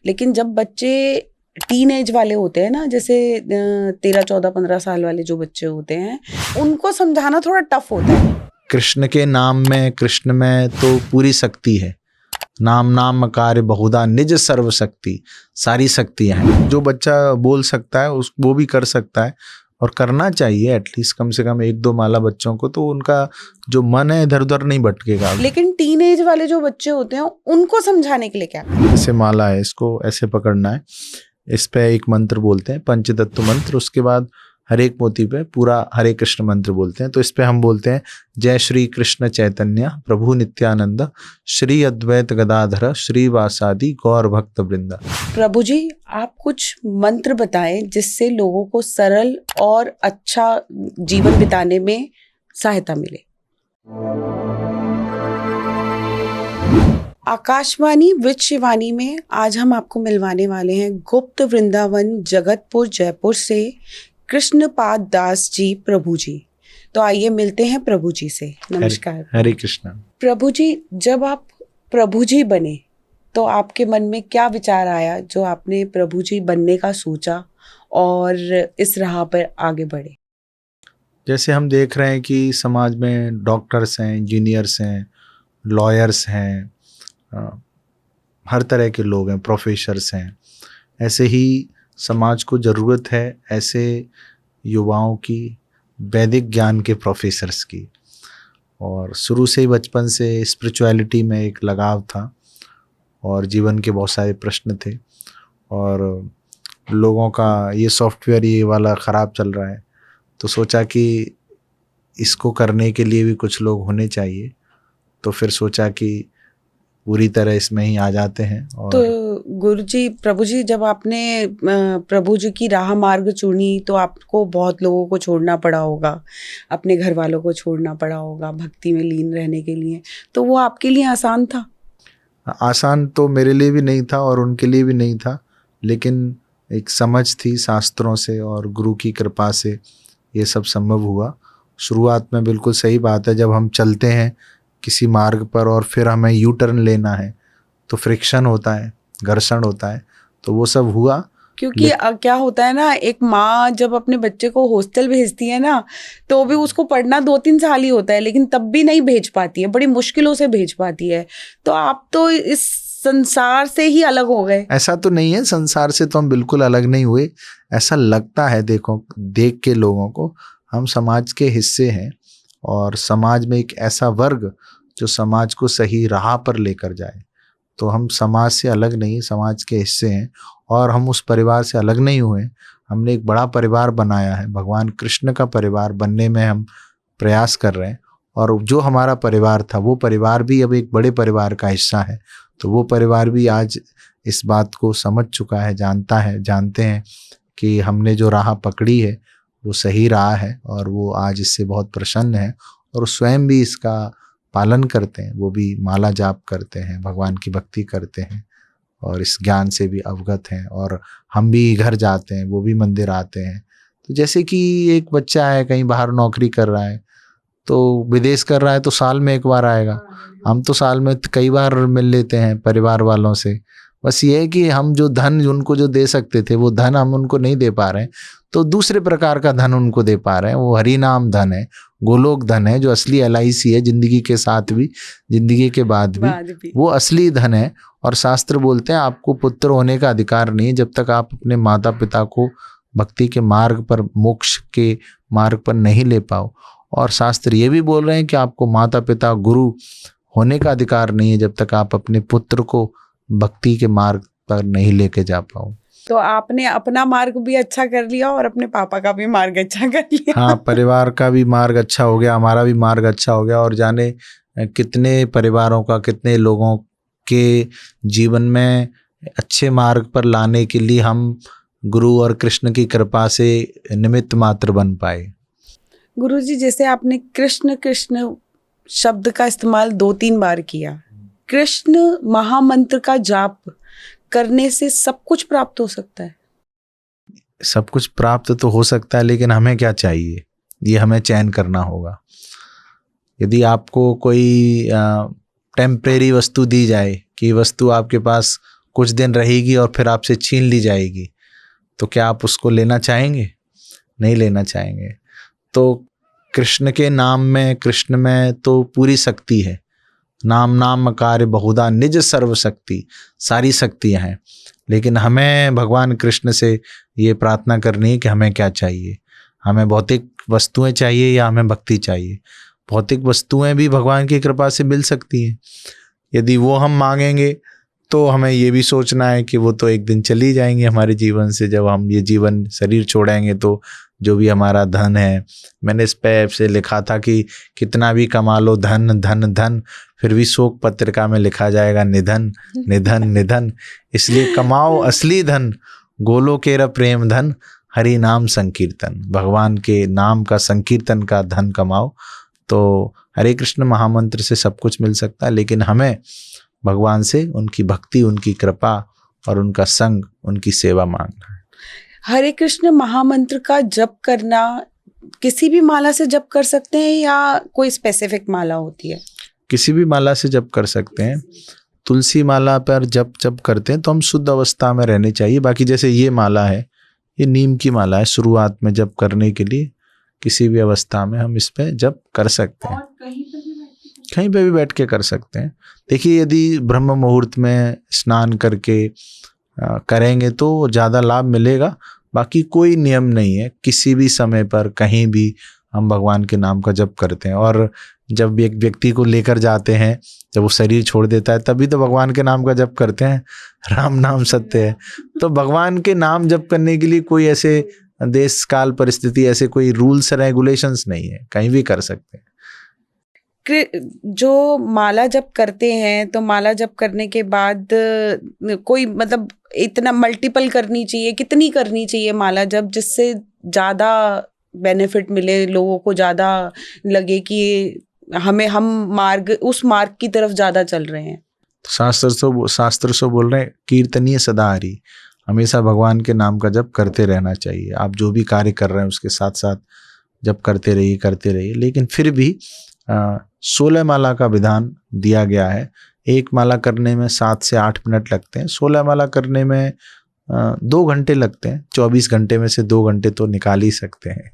लेकिन जब बच्चे टीन एज वाले होते हैं ना, जैसे 13, 14, 15 साल वाले जो बच्चे होते हैं, उनको समझाना थोड़ा टफ होता है। कृष्ण के नाम में, कृष्ण में तो पूरी शक्ति है। नाम नाम कार्य बहुधा निज सर्व शक्ति, सारी शक्तियां हैं। जो बच्चा बोल सकता है उस वो भी कर सकता है, और करना चाहिए एटलीस्ट कम से कम 1-2 माला बच्चों को, तो उनका जो मन है इधर उधर नहीं भटकेगा। लेकिन टीन एज वाले जो बच्चे होते हैं उनको समझाने के लिए क्या? जैसे माला है, इसको ऐसे पकड़ना है, इस पे एक मंत्र बोलते हैं, पंचतत्व मंत्र। उसके बाद हर एक मोती पे पूरा हरे कृष्ण मंत्र बोलते हैं। तो इस पे हम बोलते हैं जय श्री कृष्ण चैतन्य प्रभु नित्यानंद श्री अद्वैत गदाधर श्री वासादि गौर भक्त वृंदा। प्रभु जी, आप कुछ मंत्र बताएं जिससे लोगों को सरल और अच्छा जीवन बिताने में सहायता मिले। आकाशवाणी विद शिवानी में आज हम आपको मिलवाने वाले हैं गुप्त वृंदावन जगतपुर जयपुर से कृष्णपाद दास जी प्रभु जी। तो आइए मिलते हैं प्रभु जी से। नमस्कार। हरे कृष्ण। प्रभु जी, जब आप प्रभु जी बने तो आपके मन में क्या विचार आया जो आपने प्रभु जी बनने का सोचा और इस राह पर आगे बढ़े? जैसे हम देख रहे हैं कि समाज में डॉक्टर्स हैं, इंजीनियर्स हैं, लॉयर्स हैं, हर तरह के लोग हैं, प्रोफेसर्स हैं। ऐसे ही समाज को ज़रूरत है ऐसे युवाओं की, वैदिक ज्ञान के प्रोफेसर्स की। और शुरू से ही बचपन से स्पिरिचुअलिटी में एक लगाव था और जीवन के बहुत सारे प्रश्न थे, और लोगों का ये सॉफ्टवेयर ये वाला ख़राब चल रहा है, तो सोचा कि इसको करने के लिए भी कुछ लोग होने चाहिए। तो फिर सोचा कि पूरी तरह इसमें ही आ जाते हैं। और तो गुरु जी, प्रभु जी, जब आपने प्रभु जी की राह मार्ग चुनी तो आपको बहुत लोगों को छोड़ना पड़ा होगा, अपने घर वालों को छोड़ना पड़ा होगा भक्ति में लीन रहने के लिए। तो वो आपके लिए आसान था? आसान तो मेरे लिए भी नहीं था और उनके लिए भी नहीं था, लेकिन एक समझ थी शास्त्रों से और गुरु की कृपा से ये सब संभव हुआ। शुरुआत में बिल्कुल सही बात है, जब हम चलते हैं किसी मार्ग पर और फिर हमें यू टर्न लेना है तो फ्रिक्शन होता है, घर्षण होता है, तो वो सब हुआ। क्योंकि क्या होता है ना, एक माँ जब अपने बच्चे को हॉस्टल भेजती है ना, तो भी उसको पढ़ना 2-3 साल ही होता है, लेकिन तब भी नहीं भेज पाती है, बड़ी मुश्किलों से भेज पाती है। तो आप तो इस संसार से ही अलग हो गए। ऐसा तो नहीं है, संसार से तो हम बिल्कुल अलग नहीं हुए। ऐसा लगता है, देखो देख के लोगों को, हम समाज के हिस्से हैं और समाज में एक ऐसा वर्ग जो समाज को सही राह पर लेकर जाए। तो हम समाज से अलग नहीं, समाज के हिस्से हैं, और हम उस परिवार से अलग नहीं हुए। हमने एक बड़ा परिवार बनाया है, भगवान कृष्ण का परिवार बनने में हम प्रयास कर रहे हैं। और जो हमारा परिवार था वो परिवार भी अब एक बड़े परिवार का हिस्सा है। तो वो परिवार भी आज इस बात को समझ चुका है, जानते हैं कि हमने जो राह पकड़ी है वो सही राह है, और वो आज इससे बहुत प्रसन्न है और स्वयं भी इसका पालन करते हैं। वो भी माला जाप करते हैं, भगवान की भक्ति करते हैं और इस ज्ञान से भी अवगत हैं। और हम भी घर जाते हैं, वो भी मंदिर आते हैं। तो जैसे कि एक बच्चा है कहीं बाहर नौकरी कर रहा है, तो विदेश कर रहा है, तो साल में एक बार आएगा। हम तो साल में कई बार मिल लेते हैं परिवार वालों से। बस ये है कि हम जो धन उनको जो दे सकते थे वो धन हम उनको नहीं दे पा रहे हैं, तो दूसरे प्रकार का धन उनको दे पा रहे हैं। वो हरि नाम धन है, गोलोक धन है, जो असली LIC है, जिंदगी के साथ भी, जिंदगी के बाद भी वो असली धन है। और शास्त्र बोलते हैं आपको पुत्र होने का अधिकार नहीं है जब तक आप अपने माता पिता को भक्ति के मार्ग पर, मोक्ष के मार्ग पर नहीं ले पाओ। और शास्त्र ये भी बोल रहे हैं कि आपको माता पिता गुरु होने का अधिकार नहीं है जब तक आप अपने पुत्र को भक्ति के मार्ग पर नहीं लेके जा पाओ। तो आपने अपना मार्ग भी अच्छा कर लिया और अपने पापा का भी मार्ग अच्छा कर लिया। हाँ, परिवार का भी मार्ग अच्छा हो गया, हमारा भी मार्ग अच्छा हो गया। और जाने कितने परिवारों का, कितने लोगों के जीवन में अच्छे मार्ग पर लाने के लिए हम गुरु और कृष्ण की कृपा से निमित्त मात्र बन पाए। गुरु जी, जैसे आपने कृष्ण कृष्ण शब्द का इस्तेमाल 2-3 बार किया, कृष्ण महामंत्र का जाप करने से सब कुछ प्राप्त हो सकता है? सब कुछ प्राप्त तो हो सकता है, लेकिन हमें क्या चाहिए ये हमें चयन करना होगा। यदि आपको कोई टेम्परेरी वस्तु दी जाए कि वस्तु आपके पास कुछ दिन रहेगी और फिर आपसे छीन ली जाएगी, तो क्या आप उसको लेना चाहेंगे? नहीं लेना चाहेंगे। तो कृष्ण के नाम में, कृष्ण में तो पूरी शक्ति है। नाम नाम कार्य बहुधा निज सर्व शक्ति, सारी शक्तियाँ हैं। लेकिन हमें भगवान कृष्ण से ये प्रार्थना करनी है कि हमें क्या चाहिए, हमें भौतिक वस्तुएं चाहिए या हमें भक्ति चाहिए। भौतिक वस्तुएं भी भगवान की कृपा से मिल सकती हैं। यदि वो हम मांगेंगे तो हमें ये भी सोचना है कि वो तो एक दिन चली जाएंगी हमारे जीवन से। जब हम ये जीवन शरीर छोड़ेंगे तो जो भी हमारा धन है, मैंने इस पे से लिखा था कि कितना भी कमा लो धन धन धन, फिर भी शोक पत्रिका में लिखा जाएगा निधन निधन निधन। इसलिए कमाओ असली धन, गोलो केरा प्रेम धन, हरि नाम संकीर्तन। भगवान के नाम का संकीर्तन का धन कमाओ, तो हरे कृष्ण महामंत्र से सब कुछ मिल सकता है। लेकिन हमें भगवान से उनकी भक्ति, उनकी कृपा और उनका संग, उनकी सेवा मांगना है। हरे कृष्ण महामंत्र का जप करना किसी भी माला से जप कर सकते हैं या कोई स्पेसिफिक माला होती है? किसी भी माला से जप कर सकते हैं। तुलसी माला पर जप करते हैं तो हम शुद्ध अवस्था में रहने चाहिए। बाकी जैसे ये माला है, ये नीम की माला है, शुरुआत में जप करने के लिए किसी भी अवस्था में हम इस पे जप कर सकते हैं। कहीं पे भी बैठ के कर सकते हैं। देखिए, यदि ब्रह्म मुहूर्त में स्नान करके करेंगे तो ज़्यादा लाभ मिलेगा। बाकी कोई नियम नहीं है, किसी भी समय पर कहीं भी हम भगवान के नाम का जप करते हैं। और जब एक व्यक्ति को लेकर जाते हैं, जब वो शरीर छोड़ देता है, तभी तो भगवान के नाम का जप करते हैं। राम नाम सत्य है। तो भगवान के नाम जप करने के लिए कोई ऐसे देश काल परिस्थिति, ऐसे कोई रूल्स रेगुलेशंस नहीं है, कहीं भी कर सकते हैं। जो माला जप करते हैं, तो माला जप करने के बाद कोई मतलब इतना मल्टीपल करनी चाहिए, कितनी करनी चाहिए माला जप जिससे ज़्यादा बेनिफिट मिले, लोगों को ज़्यादा लगे कि हम उस मार्ग की तरफ ज़्यादा चल रहे हैं? शास्त्र से बोल रहे हैं, कीर्तनीय सदा हरि, हमेशा भगवान के नाम का जप करते रहना चाहिए। आप जो भी कार्य कर रहे हैं उसके साथ साथ जप करते रहिए। लेकिन फिर भी 16 माला का विधान दिया गया है। एक माला करने में 7 से 8 मिनट लगते हैं, 16 माला करने में 2 घंटे लगते हैं। 24 घंटे में से 2 घंटे तो निकाल ही सकते हैं।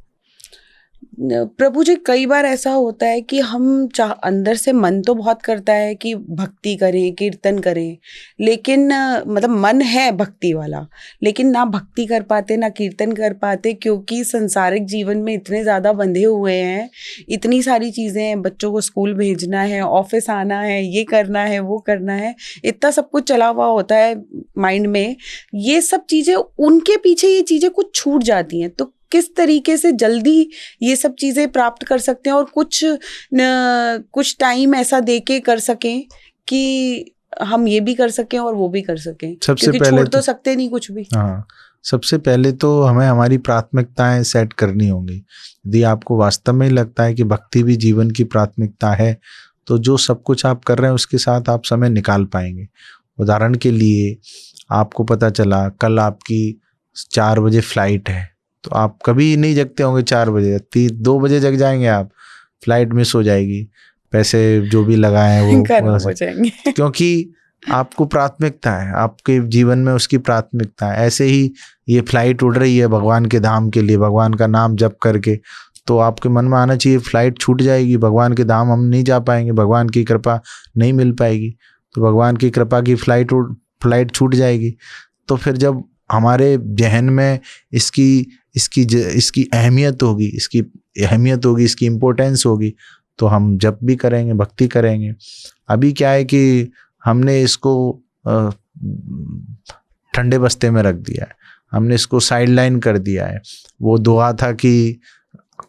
प्रभु जी, कई बार ऐसा होता है कि हम अंदर से मन तो बहुत करता है कि भक्ति करें, कीर्तन करें, लेकिन मतलब मन है भक्ति वाला, लेकिन ना भक्ति कर पाते ना कीर्तन कर पाते, क्योंकि संसारिक जीवन में इतने ज़्यादा बंधे हुए हैं, इतनी सारी चीज़ें हैं, बच्चों को स्कूल भेजना है, ऑफिस आना है, ये करना है, वो करना है, इतना सब कुछ चला हुआ होता है माइंड में। ये सब चीज़ें, उनके पीछे ये चीज़ें कुछ छूट जाती हैं। तो किस तरीके से जल्दी ये सब चीज़ें प्राप्त कर सकते हैं और कुछ टाइम ऐसा देके कर सकें कि हम ये भी कर सकें और वो भी कर सकें? सबसे पहले छोड़ तो सकते नहीं कुछ भी। हाँ, सबसे पहले तो हमें हमारी प्राथमिकताएं सेट करनी होंगी। यदि आपको वास्तव में लगता है कि भक्ति भी जीवन की प्राथमिकता है, तो जो सब कुछ आप कर रहे हैं उसके साथ आप समय निकाल पाएंगे। उदाहरण के लिए, आपको पता चला कल आपकी 4 बजे फ्लाइट है, तो आप कभी नहीं जगते होंगे 4 बजे, 2 बजे जग जाएंगे आप, फ्लाइट मिस हो जाएगी, पैसे जो भी लगाए हैं वो हो जाएंगे। क्योंकि आपको प्राथमिकता है, आपके जीवन में उसकी प्राथमिकता है। ऐसे ही ये फ्लाइट उड़ रही है भगवान के धाम के लिए, भगवान का नाम जप करके, तो आपके मन में आना चाहिए फ्लाइट छूट जाएगी, भगवान के धाम हम नहीं जा पाएंगे, भगवान की कृपा नहीं मिल पाएगी, तो भगवान की कृपा की फ्लाइट छूट जाएगी। तो फिर जब हमारे जहन में इसकी अहमियत होगी, इसकी इम्पोर्टेंस होगी, तो हम जब भी करेंगे, भक्ति करेंगे। अभी क्या है कि हमने इसको ठंडे बस्ते में रख दिया है, हमने इसको साइडलाइन कर दिया है। वो दुआ था कि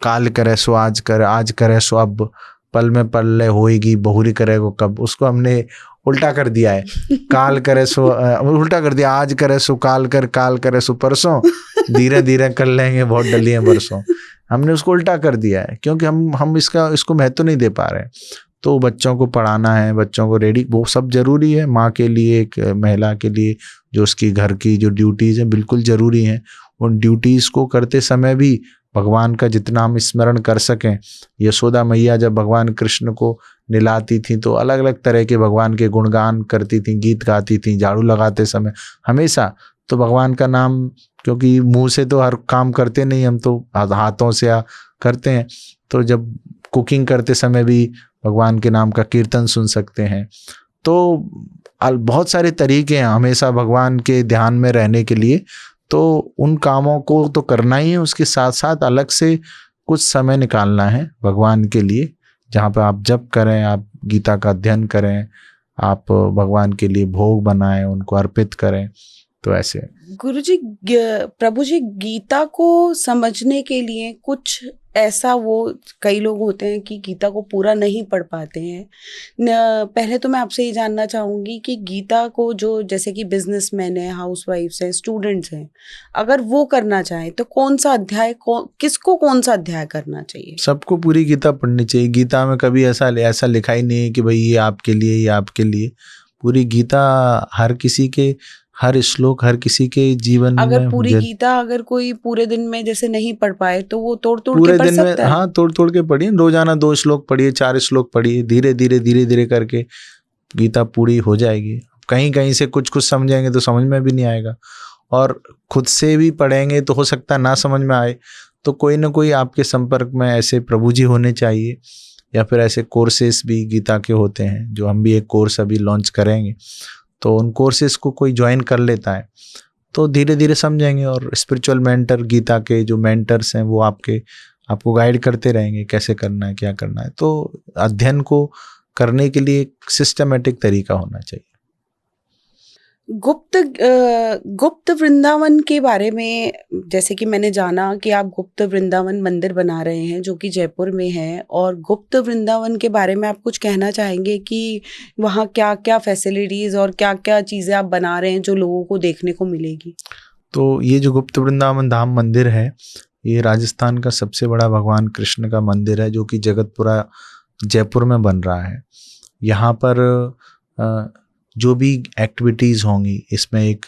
काल करे सो आज कर, आज करे सो अब, पल में पल्ले होएगी बहुरी करे को कब, उसको हमने उल्टा कर दिया है। काल करे सो उल्टा कर दिया, आज करे सो काल कर, काल करे सो परसों, धीरे धीरे कर लेंगे बहुत डलिए बरसों। हमने उसको उल्टा कर दिया है क्योंकि हम इसको महत्व नहीं दे पा रहे हैं। तो बच्चों को पढ़ाना है, बच्चों को रेडी, वो सब जरूरी है। माँ के लिए, एक महिला के लिए जो उसकी घर की जो ड्यूटीज़ हैं बिल्कुल ज़रूरी हैं। उन ड्यूटीज़ को करते समय भी भगवान का जितना हम स्मरण कर सकें। यशोदा मैया जब भगवान कृष्ण को नहलाती थी तो अलग अलग तरह के भगवान के गुणगान करती थी, गीत गाती थी झाड़ू लगाते समय हमेशा। तो भगवान का नाम, क्योंकि मुंह से तो हर काम करते नहीं, हम तो हाथों से करते हैं, तो जब कुकिंग करते समय भी भगवान के नाम का कीर्तन सुन सकते हैं। तो बहुत सारे तरीके हैं हमेशा भगवान के ध्यान में रहने के लिए। तो उन कामों को तो करना ही है, उसके साथ साथ अलग से कुछ समय निकालना है भगवान के लिए, जहाँ पर आप जप करें, आप गीता का अध्ययन करें, आप भगवान के लिए भोग बनाएं, उनको अर्पित करें। तो ऐसे गुरुजी, प्रभु जी, गीता को समझने के लिए कुछ ऐसा, वो कई लोग होते हैं कि गीता को पूरा नहीं पढ़ पाते हैं। पहले तो मैं आपसे ये जानना चाहूँगी कि गीता को जो, जैसे कि बिजनेसमैन है, हाउसवाइफ्स हैं, स्टूडेंट्स हैं, अगर वो करना चाहें तो कौन सा अध्याय, किसको कौन सा अध्याय करना चाहिए? सबको पूरी गीता पढ़नी चाहिए। गीता में कभी ऐसा लिखा ही नहीं है कि भाई ये आपके लिए, ये आपके लिए। पूरी गीता हर किसी के, हर श्लोक हर किसी के जीवन में। अगर पूरी गीता अगर कोई पूरे दिन में जैसे नहीं पढ़ पाए तो वो तोड़ तोड़ पूरे के पढ़ दिन में, सकता है? हाँ, तोड़ तोड़ के पढ़िए। रोजाना 2 श्लोक पढ़िए, 4 श्लोक पढ़िए, धीरे धीरे करके गीता पूरी हो जाएगी। कहीं कहीं से कुछ कुछ समझेंगे तो समझ में भी नहीं आएगा, और खुद से भी पढ़ेंगे तो हो सकता है ना समझ में आए। तो कोई ना कोई आपके संपर्क में ऐसे प्रभु जी होने चाहिए, या फिर ऐसे कोर्सेस भी गीता के होते हैं, जो हम भी एक कोर्स अभी लॉन्च करेंगे। तो उन कोर्सेस को कोई ज्वाइन कर लेता है तो धीरे धीरे समझेंगे। और स्पिरिचुअल मेंटर, गीता के जो मेंटर्स हैं, वो आपको गाइड करते रहेंगे कैसे करना है, क्या करना है। तो अध्ययन को करने के लिए एक सिस्टमेटिक तरीका होना चाहिए। गुप्त वृंदावन के बारे में, जैसे कि मैंने जाना कि आप गुप्त वृंदावन मंदिर बना रहे हैं जो कि जयपुर में है, और गुप्त वृंदावन के बारे में आप कुछ कहना चाहेंगे कि वहाँ क्या क्या फैसिलिटीज़ और क्या क्या चीज़ें आप बना रहे हैं जो लोगों को देखने को मिलेगी? तो ये जो गुप्त वृंदावन धाम मंदिर है, ये राजस्थान का सबसे बड़ा भगवान कृष्ण का मंदिर है, जो कि जगतपुरा जयपुर में बन रहा है। यहाँ पर जो भी एक्टिविटीज़ होंगी, इसमें एक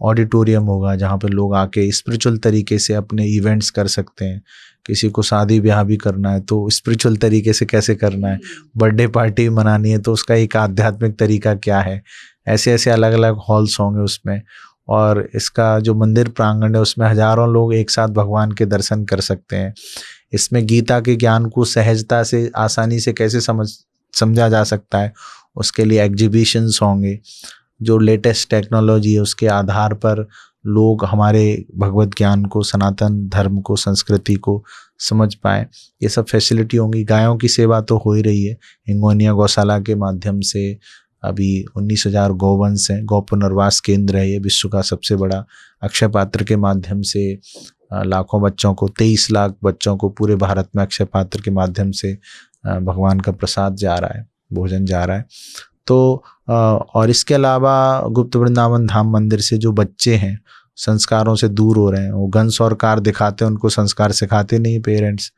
ऑडिटोरियम होगा जहाँ पर लोग आके स्पिरिचुअल तरीके से अपने इवेंट्स कर सकते हैं। किसी को शादी ब्याह भी करना है तो स्पिरिचुअल तरीके से कैसे करना है, बर्थडे पार्टी मनानी है तो उसका एक आध्यात्मिक तरीका क्या है, ऐसे ऐसे अलग अलग हॉल्स होंगे उसमें। और इसका जो मंदिर प्रांगण है, उसमें हजारों लोग एक साथ भगवान के दर्शन कर सकते हैं। इसमें गीता के ज्ञान को सहजता से, आसानी से कैसे समझा जा सकता है, उसके लिए एग्जीबिशंस होंगे। जो लेटेस्ट टेक्नोलॉजी है उसके आधार पर लोग हमारे भगवत ज्ञान को, सनातन धर्म को, संस्कृति को समझ पाएँ, ये सब फैसिलिटी होंगी। गायों की सेवा तो हो ही रही है। हिंगोनिया गौशाला के माध्यम से अभी 19,000 गौवंश हैं। गौ पुनर्वास केंद्र है ये, विश्व का सबसे बड़ा। अक्षय पात्र के माध्यम से लाखों बच्चों को, 23 लाख बच्चों को पूरे भारत में अक्षय पात्र के माध्यम से भगवान का प्रसाद जा रहा है, भोजन जा रहा है। तो और इसके अलावा गुप्त वृंदावन धाम मंदिर से जो बच्चे हैं संस्कारों से दूर हो रहे हैं, वो गन्स और कार दिखाते हैं, उनको संस्कार सिखाते नहीं पेरेंट्स,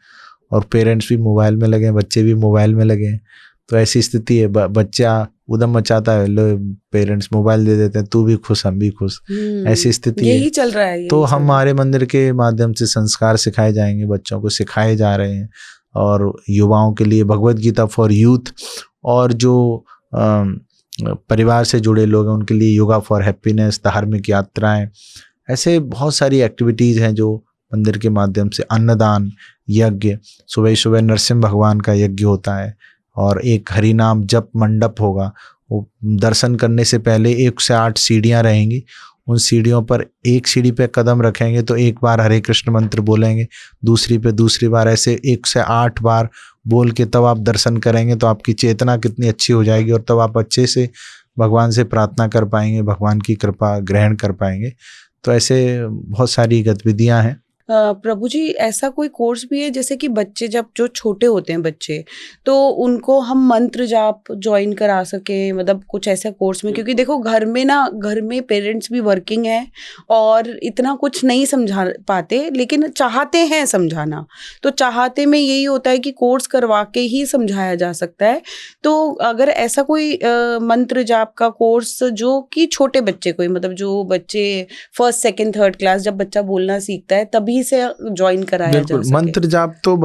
और पेरेंट्स भी मोबाइल में लगे हैं, बच्चे भी मोबाइल में लगे हैं। तो ऐसी स्थिति है, बच्चा उदम मचाता है, लो पेरेंट्स मोबाइल दे देते हैं, तू भी खुश हम भी खुश, ऐसी स्थिति यही चल रहा है। तो हमारे मंदिर के माध्यम से संस्कार सिखाए जाएंगे, बच्चों को सिखाए जा रहे हैं। और युवाओं के लिए भगवत गीता फॉर यूथ, और जो परिवार से जुड़े लोग हैं उनके लिए योगा फॉर हैप्पीनेस, धार्मिक यात्राएं, ऐसे बहुत सारी एक्टिविटीज़ हैं जो मंदिर के माध्यम से। अन्नदान, यज्ञ, सुबह सुबह नरसिंह भगवान का यज्ञ होता है, और एक हरिनाम जप मंडप होगा। वो दर्शन करने से पहले 1 से 8 सीढ़ियाँ रहेंगी, उन सीढ़ियों पर एक सीढ़ी पे कदम रखेंगे तो एक बार हरे कृष्ण मंत्र बोलेंगे, दूसरी पे दूसरी बार, ऐसे 1 से 8 बार बोल के तब आप दर्शन करेंगे। तो आपकी चेतना कितनी अच्छी हो जाएगी, और तब आप अच्छे से भगवान से प्रार्थना कर पाएंगे, भगवान की कृपा ग्रहण कर पाएंगे। तो ऐसे बहुत सारी गतिविधियां हैं। प्रभु जी, ऐसा कोई कोर्स भी है जैसे कि बच्चे जब जो छोटे होते हैं बच्चे, तो उनको हम मंत्र जाप ज्वाइन करा सके, मतलब कुछ ऐसा कोर्स में? क्योंकि देखो घर में पेरेंट्स भी वर्किंग हैं और इतना कुछ नहीं समझा पाते, लेकिन चाहते हैं समझाना। तो चाहते में यही होता है कि कोर्स करवा के ही समझाया जा सकता है। तो अगर ऐसा कोई मंत्र जाप का कोर्स जो कि छोटे बच्चे को, मतलब जो बच्चे 1st, 2nd, 3rd क्लास जब बच्चा बोलना सीखता है तभी से ज्वाइन कराया जा सके। मंत्र जाप तो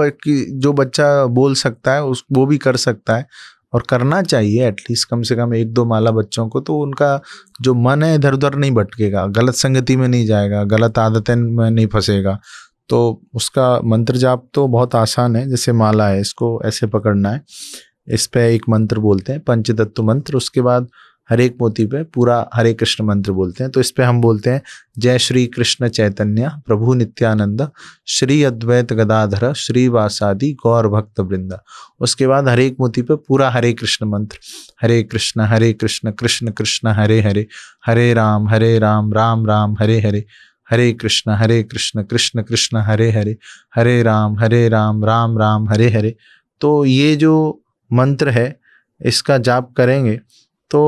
जो बच्चा बोल सकता है वो भी कर सकता है। और करना चाहिए एटलीस्ट कम से कम 1-2 माला बच्चों को, तो उनका जो मन है इधर उधर नहीं भटकेगा, गलत संगति में नहीं जाएगा, गलत आदतें में नहीं फंसेगा। तो उसका मंत्र जाप तो बहुत आसान है, जैसे माला है इसको ऐसे पकड़ना है, इस पे एक मंत्र बोलते हैं पंचतत्व मंत्र, उसके बाद हर एक मोती पे पूरा हरे कृष्ण मंत्र बोलते हैं। तो इस पे हम बोलते हैं जय श्री कृष्ण चैतन्य प्रभु नित्यानंद श्री अद्वैत गदाधर श्रीवासादि गौर भक्त वृंद। उसके बाद हर एक मोती पे पूरा हरे कृष्ण मंत्र, हरे कृष्ण कृष्ण कृष्ण हरे हरे, हरे राम राम राम हरे हरे, हरे कृष्ण कृष्ण कृष्ण हरे हरे, हरे राम राम राम हरे हरे। तो ये जो मंत्र है इसका जाप करेंगे तो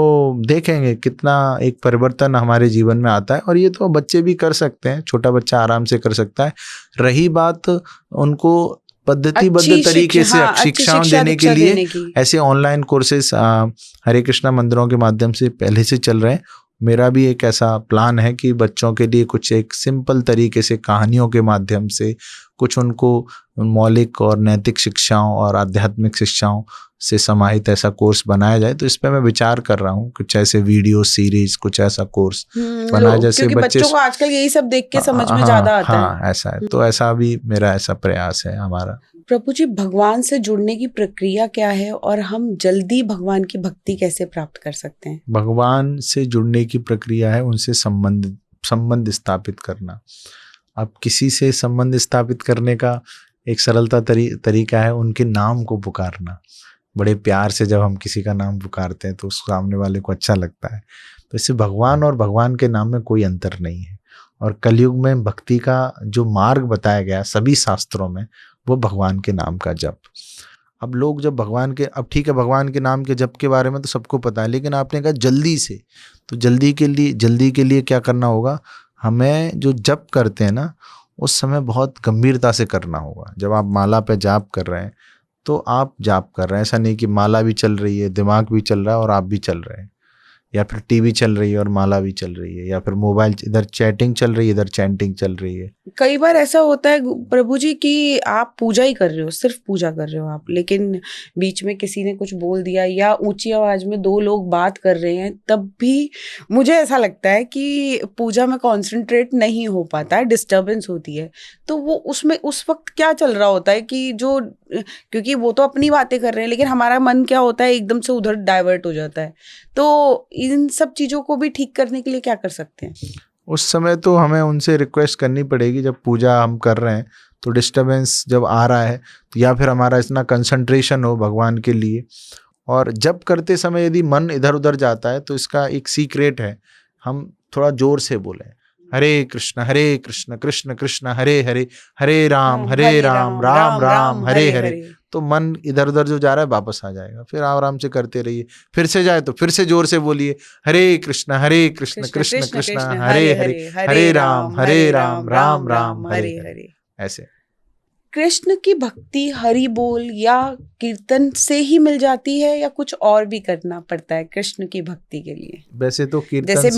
देखेंगे कितना एक परिवर्तन हमारे जीवन में आता है। और ये तो बच्चे भी कर सकते हैं, छोटा बच्चा आराम से कर सकता है। रही बात उनको पद्धतिबद्ध तरीके से शिक्षाएं देने के लिए, ऐसे ऑनलाइन कोर्सेज हरे कृष्णा मंदिरों के माध्यम से पहले से चल रहे हैं। मेरा भी एक ऐसा प्लान है कि बच्चों के लिए कुछ एक सिंपल तरीके से कहानियों के माध्यम से कुछ उनको मौलिक और नैतिक शिक्षाओं और आध्यात्मिक शिक्षाओं से समाहित ऐसा कोर्स बनाया जाए। तो इस पे मैं विचार कर रहा हूँ, कुछ ऐसे वीडियो सीरीज, कुछ ऐसा कोर्स बनाया जैसे बच्चों को आजकल यही सब देख के समझ में ज्यादा आता है। हाँ, ऐसा है। तो ऐसा भी मेरा ऐसा प्रयास है हमारा। प्रभु जी, भगवान से जुड़ने की प्रक्रिया क्या है और हम जल्दी भगवान की भक्ति कैसे प्राप्त कर सकते हैं? भगवान से जुड़ने की प्रक्रिया है उनसे संबंध स्थापित करना। अब किसी से संबंध स्थापित करने का एक सरलता तरीका है उनके नाम को पुकारना। बड़े प्यार से जब हम किसी का नाम पुकारते हैं तो उस सामने वाले को अच्छा लगता है। तो इससे भगवान और भगवान के नाम में कोई अंतर नहीं है। और कलयुग में भक्ति का जो मार्ग बताया गया सभी शास्त्रों में, वो भगवान के नाम का जप। अब लोग जब भगवान के, अब ठीक है भगवान के नाम के जप के बारे में तो सबको पता है, लेकिन आपने कहा जल्दी से, तो जल्दी के लिए क्या करना होगा? हमें जो जप करते हैं ना उस समय बहुत गंभीरता से करना होगा। जब आप माला पे जाप कर रहे हैं तो आप जाप कर रहे हैं, ऐसा नहीं कि माला भी चल रही है, दिमाग भी चल रहा है और आप भी चल रहे हैं, या फिर टीवी चल रही है और माला भी चल रही है, या फिर मोबाइल इधर चैटिंग चल रही है इधर चैंटिंग चल रही है। कई बार ऐसा होता है प्रभु जी कि आप पूजा ही कर रहे हो, सिर्फ पूजा कर रहे हो आप, लेकिन बीच में किसी ने कुछ बोल दिया या ऊंची आवाज में 2 लोग बात कर रहे हैं, तब भी मुझे ऐसा लगता है कि पूजा में कंसंट्रेट नहीं हो पाता है, डिस्टर्बेंस होती है। तो वो उसमें उस वक्त क्या चल रहा होता है कि जो, क्योंकि वो तो अपनी बातें कर रहे हैं लेकिन हमारा मन क्या होता है एकदम से उधर डाइवर्ट हो जाता है। तो इन सब चीजों को भी ठीक करने के लिए क्या कर सकते हैं? उस समय तो हमें उनसे रिक्वेस्ट करनी पड़ेगी, जब पूजा हम कर रहे हैं तो डिस्टर्बेंस जब आ रहा है तो या फिर हमारा इतना कंसंट्रेशन हो भगवान के लिए, और जब करते समय यदि मन इधर उधर जाता है तो इसका एक सीक्रेट है, हम थोड़ा जोर से बोलें हरे कृष्ण कृष्ण कृष्ण हरे हरे, हरे राम राम राम हरे हरे। तो मन इधर उधर जो जा रहा है वापस आ जाएगा। फिर आराम से करते रहिए, फिर से जाए तो फिर से जोर से बोलिए हरे कृष्ण कृष्ण कृष्ण हरे हरे, हरे राम राम राम हरे हरे। ऐसे कृष्ण की भक्ति हरि बोल या कीर्तन से ही मिल जाती है या कुछ और भी करना पड़ता है कृष्ण की भक्ति के लिए? वैसे तो कीर्तन, जैसे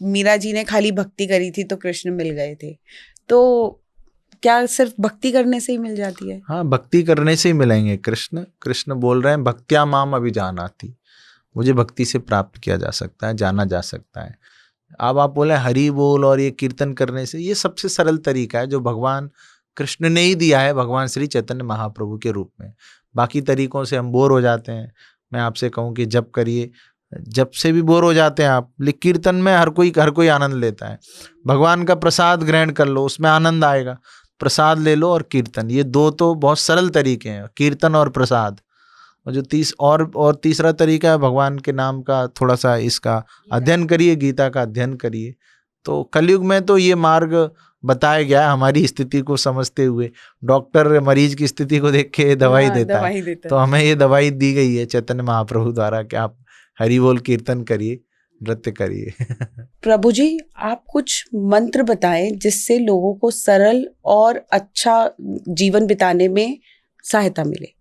मीरा जी ने खाली भक्ति करी थी तो कृष्ण मिल गए थे, तो क्या सिर्फ भक्ति करने से ही मिल जाती है? हाँ, भक्ति करने से ही मिलेंगे कृष्ण। कृष्ण बोल रहे हैं भक्त्या माम अभिजानाति, मुझे भक्ति से प्राप्त किया जा सकता है, जाना जा सकता है। अब आप बोले हरि बोल और ये कीर्तन करने से, ये सबसे सरल तरीका है जो भगवान कृष्ण ने ही दिया है, भगवान श्री चैतन्य महाप्रभु के रूप में। बाकी तरीकों से हम बोर हो जाते हैं। मैं आपसे कहूँ कि जप करिए, जप से भी बोर हो जाते हैं आप, लेकिन कीर्तन में हर कोई आनंद लेता है। भगवान का प्रसाद ग्रहण कर लो, उसमें आनंद आएगा। प्रसाद ले लो और कीर्तन, ये 2 तो बहुत सरल तरीके हैं, कीर्तन और प्रसाद। और जो तीसरा तरीका है भगवान के नाम का, थोड़ा सा इसका अध्ययन करिए, गीता का अध्ययन करिए। तो कलयुग में तो ये मार्ग बताया गया है हमारी स्थिति को समझते हुए। डॉक्टर मरीज की स्थिति को देख के दवाई देता है, तो हमें ये दवाई दी गई है चैतन्य महाप्रभु द्वारा कि आप हरि बोल कीर्तन करिए, नृत्य करिए। प्रभु जी, आप कुछ मंत्र बताएं जिससे लोगों को सरल और अच्छा जीवन बिताने में सहायता मिले।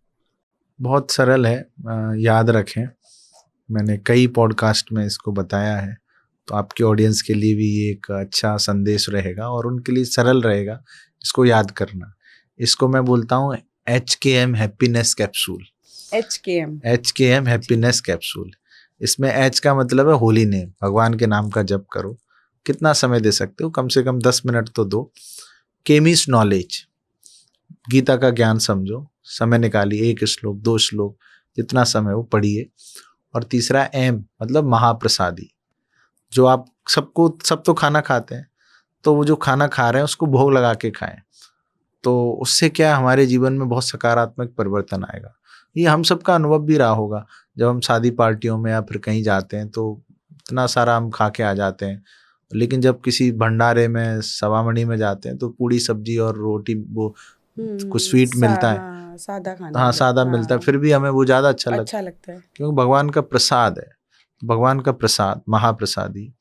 बहुत सरल है, याद रखें, मैंने कई पॉडकास्ट में इसको बताया है, तो आपके ऑडियंस के लिए भी ये एक अच्छा संदेश रहेगा और उनके लिए सरल रहेगा इसको याद करना। इसको मैं बोलता हूँ HKM happiness capsule. HKM HKM happiness capsule. इसमें H का मतलब है होली नेम, भगवान के नाम का जप करो। कितना समय दे सकते हो, कम से कम 10 मिनट तो दो। K मीन्स नॉलेज, गीता का ज्ञान समझो, समय निकालिए, 1 श्लोक 2 श्लोक जितना समय हो पढ़िए। और तीसरा M मतलब महाप्रसादी, जो आप सब तो खाना खाते हैं, तो वो जो खाना खा रहे हैं उसको भोग लगा के खाएं, तो उससे क्या है, हमारे जीवन में बहुत सकारात्मक परिवर्तन आएगा। ये हम सबका अनुभव भी रहा होगा, जब हम शादी पार्टियों में या फिर कहीं जाते हैं तो इतना सारा हम खा के आ जाते हैं, लेकिन जब किसी भंडारे में सवामणी में जाते हैं तो पूड़ी सब्जी और रोटी, वो कुछ स्वीट मिलता है, हाँ, सादा खाना हाँ मिलता सादा है, मिलता है, हाँ, फिर भी हमें वो ज़्यादा अच्छा लगता है क्योंकि भगवान का प्रसाद है। भगवान का प्रसाद, महाप्रसादी,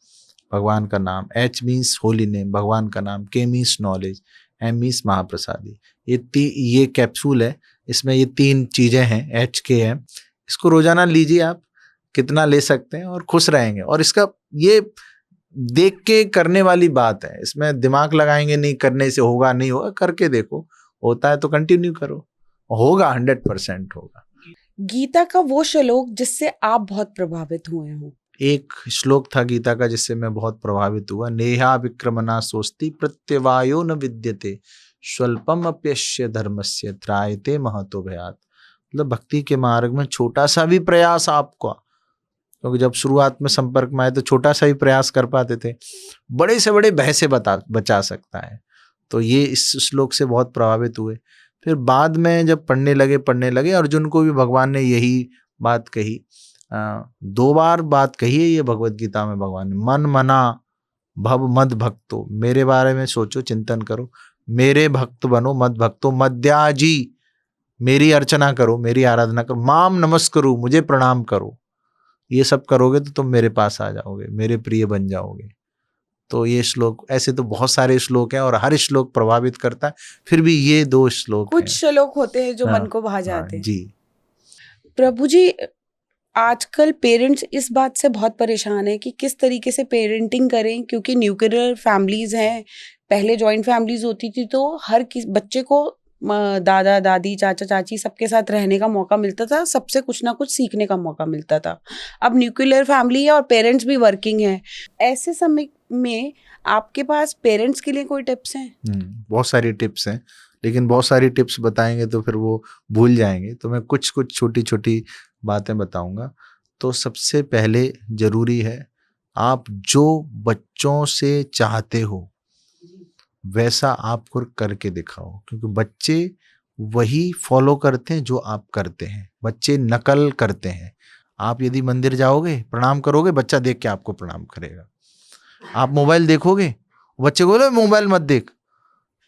भगवान का नाम। H मीन्स होली नेम, भगवान का नाम। K means knowledge, M means महाप्रसादी। ये कैप्सूल है, इसमें ये 3 चीजें हैं, HKM। इसको रोजाना लीजिए आप, कितना ले सकते हैं, और खुश रहेंगे। और इसका ये देख के करने वाली बात है, इसमें दिमाग लगाएंगे नहीं, करने से होगा नहीं होगा, करके देखो, होता है तो कंटिन्यू करो, होगा, 100% होगा। गीता का वो श्लोक जिससे आप बहुत प्रभावित हुए हो? एक श्लोक था गीता का जिससे मैं बहुत प्रभावित हुआ, नेहा विक्रमणा सोस्ति प्रत्यवायो न विद्यते स्वल्पम अप्यस्य धर्मस्य त्रायते महतो भयात्। मतलब भक्ति के मार्ग में छोटा सा भी प्रयास आपका, क्योंकि जब शुरुआत में संपर्क में आए तो छोटा सा ही प्रयास कर पाते थे, बड़े से बड़े भय से बचा सकता है। तो ये इस श्लोक से बहुत प्रभावित हुए। फिर बाद में जब पढ़ने लगे, अर्जुन को भी भगवान ने यही बात कही। 2 बार बात कही है ये भगवत गीता में भगवान ने, मन मना भव मद भक्तो, मेरे बारे में सोचो, चिंतन करो, मेरे भक्त बनो, मद भक्तो मद्याजी, मेरी अर्चना करो, मेरी आराधना करो, माम नमस्करो, मुझे प्रणाम करो। ये सब करोगे तो तुम मेरे पास आ जाओगे, मेरे प्रिय बन जाओगे। तो ये श्लोक, ऐसे तो बहुत सारे श्लोक हैं और हर श्लोक प्रभावित करता है, फिर भी ये 2 श्लोक कुछ श्लोक होते हैं जो हाँ, मन को भा जाते हैं। जी। प्रभु जी, आजकल पेरेंट्स इस बात से बहुत परेशान है कि किस तरीके से पेरेंटिंग करें, क्योंकि न्यूक्लियर फैमिलीज हैं। पहले जॉइंट फैमिलीज होती थी तो हर बच्चे को दादा दादी चाचा चाची सबके साथ रहने का मौका मिलता था, सबसे कुछ ना कुछ सीखने का मौका मिलता था। अब न्यूक्लियर फैमिली है और पेरेंट्स भी वर्किंग है। ऐसे समय में आपके पास पेरेंट्स के लिए कोई टिप्स हैं? बहुत सारी टिप्स हैं, लेकिन बहुत सारी टिप्स बताएंगे तो फिर वो भूल जाएंगे, तो मैं कुछ छोटी छोटी बातें बताऊंगा। तो सबसे पहले जरूरी है, आप जो बच्चों से चाहते हो वैसा आप करके दिखाओ, क्योंकि बच्चे वही फॉलो करते हैं जो आप करते हैं, बच्चे नकल करते हैं। आप यदि मंदिर जाओगे, प्रणाम करोगे, बच्चा देख के आपको प्रणाम करेगा। आप मोबाइल देखोगे, बच्चे को बोले मोबाइल मत देख,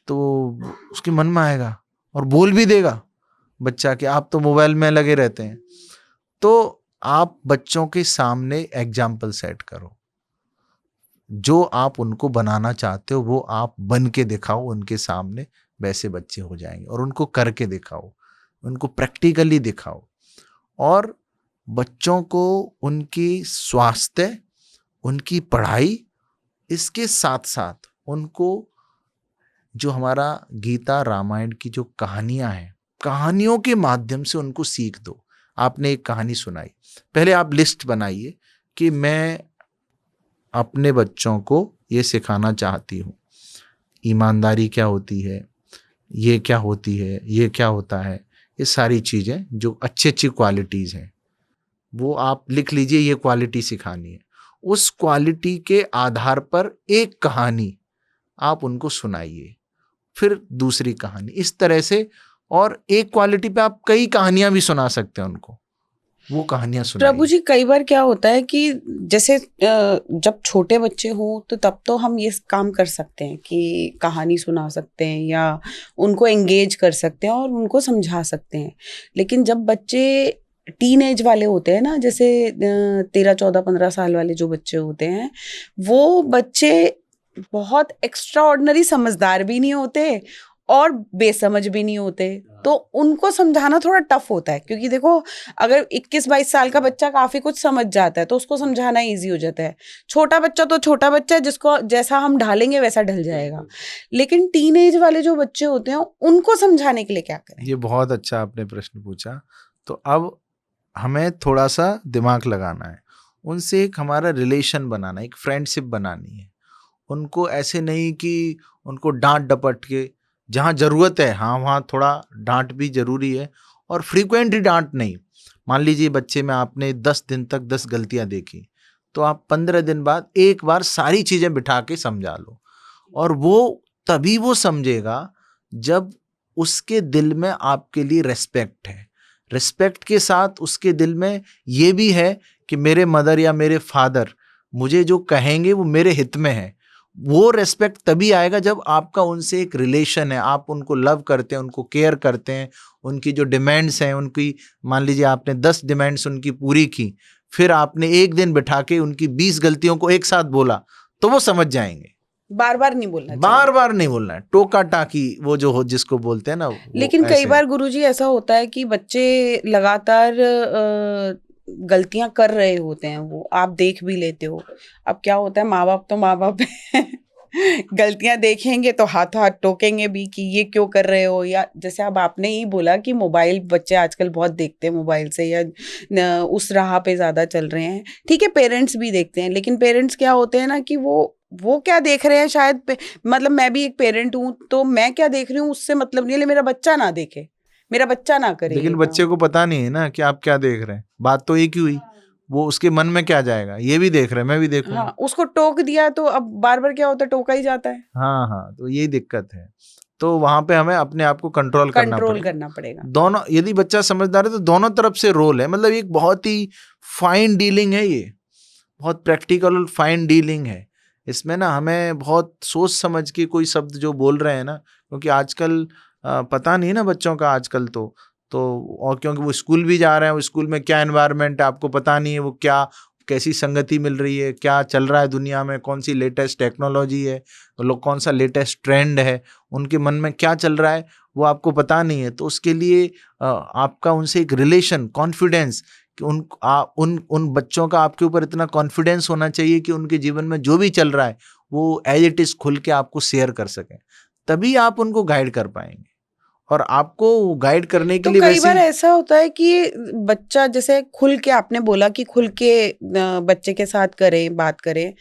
तो उसके मन में आएगा और बोल भी देगा बच्चा कि आप तो मोबाइल में लगे रहते हैं। तो आप बच्चों के सामने एग्जाम्पल सेट करो, जो आप उनको बनाना चाहते हो वो आप बन के दिखाओ उनके सामने, वैसे बच्चे हो जाएंगे। और उनको करके दिखाओ, उनको प्रैक्टिकली दिखाओ। और बच्चों को उनकी स्वास्थ्य, उनकी पढ़ाई, इसके साथ साथ उनको जो हमारा गीता रामायण की जो कहानियां हैं, कहानियों के माध्यम से उनको सीख दो। आपने एक कहानी सुनाई, पहले आप लिस्ट बनाइए कि मैं अपने बच्चों को ये सिखाना चाहती हूँ, ईमानदारी क्या होती है, ये क्या होती है, ये क्या होता है, ये सारी चीज़ें जो अच्छी अच्छी क्वालिटीज़ हैं वो आप लिख लीजिए, ये क्वालिटी सिखानी है। उस क्वालिटी के आधार पर एक कहानी आप उनको सुनाइए, फिर दूसरी कहानी, इस तरह से। और एक क्वालिटी पे आप कई कहानियां भी सुना सकते हैं उनको, वो कहानियां सुनाइए। प्रभु जी, कई बार क्या होता है कि जैसे जब छोटे बच्चे हों तो तब तो हम ये काम कर सकते हैं कि कहानी सुना सकते हैं या उनको एंगेज कर सकते हैं और उनको समझा सकते हैं। लेकिन जब बच्चे टीन एज वाले होते हैं ना, जैसे 13, 14, 15 साल वाले जो बच्चे होते हैं, वो बच्चे बहुत एक्स्ट्रा ऑर्डिनरी समझदार भी नहीं होते और बेसमझ भी नहीं होते, तो उनको समझाना थोड़ा टफ होता है। क्योंकि देखो, अगर 21-22 साल का बच्चा काफी कुछ समझ जाता है तो उसको समझाना इजी हो जाता है। छोटा बच्चा तो छोटा बच्चा है, जिसको जैसा हम ढालेंगे वैसा ढल जाएगा। लेकिन टीनेज वाले जो बच्चे होते हैं उनको समझाने के लिए क्या करें? ये बहुत अच्छा आपने प्रश्न पूछा। तो अब हमें थोड़ा सा दिमाग लगाना है, उनसे एक हमारा रिलेशन बनाना है, एक फ्रेंडशिप बनानी है। उनको ऐसे नहीं कि उनको डांट डपट के, जहाँ ज़रूरत है हाँ वहाँ थोड़ा डांट भी ज़रूरी है, और फ्रीक्वेंटली डांट नहीं। मान लीजिए बच्चे में आपने 10 दिन तक 10 गलतियाँ देखी, तो आप 15 दिन बाद एक बार सारी चीज़ें बिठा के समझा लो, और वो तभी वो समझेगा जब उसके दिल में आपके लिए रेस्पेक्ट है। रेस्पेक्ट के साथ उसके दिल में ये भी है कि मेरे मदर या मेरे फादर मुझे जो कहेंगे वो मेरे हित में है। वो रेस्पेक्ट तभी आएगा जब आपका उनसे एक रिलेशन है, आप उनको लव करते हैं, उनको केयर करते हैं, उनकी जो डिमांड्स हैं उनकी, मान लीजिए आपने 10 डिमांड्स उनकी पूरी की, फिर आपने एक दिन बिठा के उनकी 20 गलतियों को एक साथ बोला, तो वो समझ जाएंगे। बार बार नहीं बोलना चाहिए, बार बार नहीं बोलना है, टोका टाकी वो जो हो जिसको बोलते हैं ना। लेकिन कई बार गुरुजी ऐसा होता है कि बच्चे लगातार गलतियां कर रहे होते हैं, वो आप देख भी लेते हो। अब क्या होता है, माँ बाप तो माँ बाप है गलतियां देखेंगे तो हाथों हाथ टोकेंगे भी कि ये क्यों कर रहे हो। या जैसे अब आपने ही बोला कि मोबाइल बच्चे आजकल बहुत देखते हैं, मोबाइल से या उस राह पे ज्यादा चल रहे हैं। ठीक है, पेरेंट्स भी देखते हैं, लेकिन पेरेंट्स क्या होते हैं ना कि वो क्या देख रहे हैं शायद मतलब मैं भी एक पेरेंट हूँ, तो मैं क्या देख रही हूँ उससे मतलब नहीं है, मेरा बच्चा ना देखे, मेरा बच्चा ना करे। लेकिन बच्चे को पता नहीं है ना कि आप क्या देख रहे हैं, बात तो एक ही हुई, वो उसके मन में क्या जाएगा, ये भी देख रहे हैं मैं भी देखूंगा। हाँ, उसको टोक दिया तो अब बार बार क्या होता है, टोका ही जाता है। हाँ, तो यही दिक्कत है। तो वहां पे हमें अपने आप को कंट्रोल करना पड़ेगा। दोनों, यदि बच्चा समझदार है तो दोनों तरफ से रोल है, मतलब एक बहुत ही फाइन डीलिंग है, ये बहुत प्रैक्टिकल और फाइन डीलिंग है। इसमें ना हमें बहुत सोच समझ के कोई शब्द जो बोल रहे हैं ना, क्योंकि आजकल पता नहीं है ना बच्चों का आजकल तो और क्योंकि वो स्कूल भी जा रहे हैं, वो स्कूल में क्या एनवायरनमेंट है आपको पता नहीं है, वो क्या कैसी संगति मिल रही है, क्या चल रहा है दुनिया में, कौन सी लेटेस्ट टेक्नोलॉजी है, लोग कौन सा लेटेस्ट ट्रेंड है, उनके मन में क्या चल रहा है वो आपको पता नहीं है। तो उसके लिए आपका उनसे एक रिलेशन, कॉन्फिडेंस, कि उन बच्चों का आपके ऊपर इतना कॉन्फिडेंस होना चाहिए कि उनके जीवन में जो भी चल रहा है वो एज इट इज खुल के आपको शेयर कर सकें, तभी आप उनको गाइड कर पाएंगे। और आपको गाइड करने के तो लिए कई बार ऐसा होता है कि बच्चा जैसे खुल के, आपने बोला कि खुल के बच्चे के साथ करें, बात करें,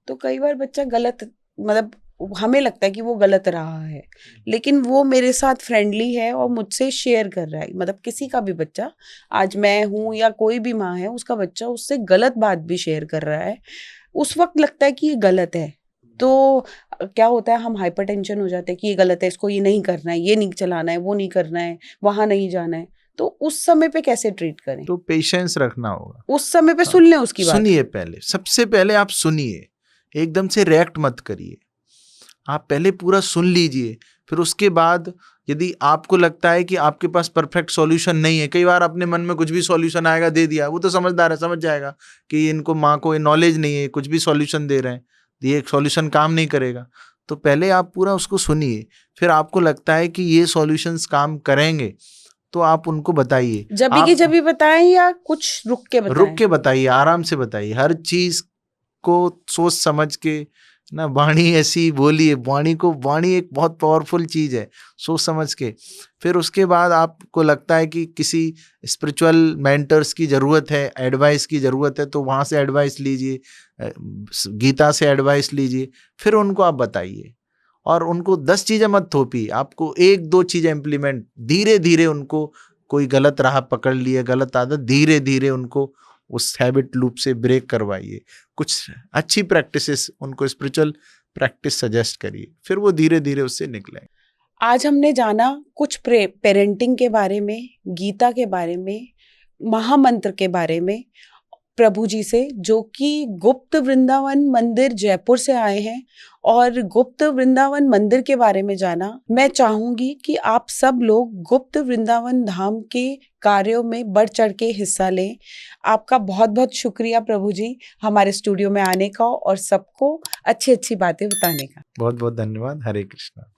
तो कई बार बच्चा गलत, मतलब हमें लगता है कि वो गलत रहा है, लेकिन वो मेरे साथ फ्रेंडली है और मुझसे शेयर कर रहा है। मतलब किसी का भी बच्चा, आज मैं हूँ या कोई भी माँ है, उसका बच्चा उससे गलत बात भी शेयर कर रहा है, उस वक्त लगता है कि ये गलत है। तो क्या होता है, हम हाइपर टेंशन हो जाते हैं कि ये गलत है, इसको ये नहीं करना है, ये नहीं चलाना है, वो नहीं करना है, वहां नहीं जाना है। तो उस समय पे कैसे ट्रीट करें? तो पेशेंस रखना होगा, उस समय पे सुन लें उसकी बात। सुनिए, पहले सबसे पहले आप सुनिए, एकदम से रिएक्ट मत करिए, आप पहले पूरा सुन लीजिए। फिर उसके बाद यदि आपको लगता है कि आपके पास परफेक्ट सॉल्यूशन नहीं है, कई बार अपने मन में कुछ भी सॉल्यूशन आएगा दे दिया, वो तो समझदार है, समझ जाएगा कि इनको माँ को नॉलेज नहीं है, कुछ भी सॉल्यूशन दे रहे हैं, ये सॉल्यूशन काम नहीं करेगा। तो पहले आप पूरा उसको सुनिए, फिर आपको लगता है कि ये सॉल्यूशंस काम करेंगे तो आप उनको बताइए, जब भी बताएं या कुछ रुक के बताइए, आराम से बताइए, हर चीज को सोच समझ के ना। वाणी ऐसी बोलिए, वाणी एक बहुत पावरफुल चीज है, सोच समझ के। फिर उसके बाद आपको लगता है कि किसी स्पिरिचुअल मेंटर्स की ज़रूरत है, एडवाइस की ज़रूरत है, तो वहाँ से एडवाइस लीजिए, गीता से एडवाइस लीजिए, फिर उनको आप बताइए। और उनको 10 चीज़ें मत थोपिए, आपको 1-2 चीज़ें इम्प्लीमेंट, धीरे धीरे उनको, कोई गलत राह पकड़ लिए, गलत आदत, धीरे धीरे उनको उस हैबिट लूप से ब्रेक करवाइए। कुछ अच्छी प्रैक्टिसेस उनको, स्पिरिचुअल प्रैक्टिस सजेस्ट करिए, फिर वो धीरे धीरे उससे निकलें। आज हमने जाना कुछ पेरेंटिंग के बारे में, गीता के बारे में, महामंत्र के बारे में, प्रभु जी से, जो कि गुप्त वृंदावन मंदिर जयपुर से आए हैं, और गुप्त वृंदावन मंदिर के बारे में जाना। मैं चाहूंगी कि आप सब लोग गुप्त वृंदावन धाम के कार्यों में बढ़ चढ़ के हिस्सा लें। आपका बहुत बहुत शुक्रिया प्रभु जी, हमारे स्टूडियो में आने का और सबको अच्छी अच्छी बातें बताने का। बहुत बहुत धन्यवाद। हरे कृष्णा।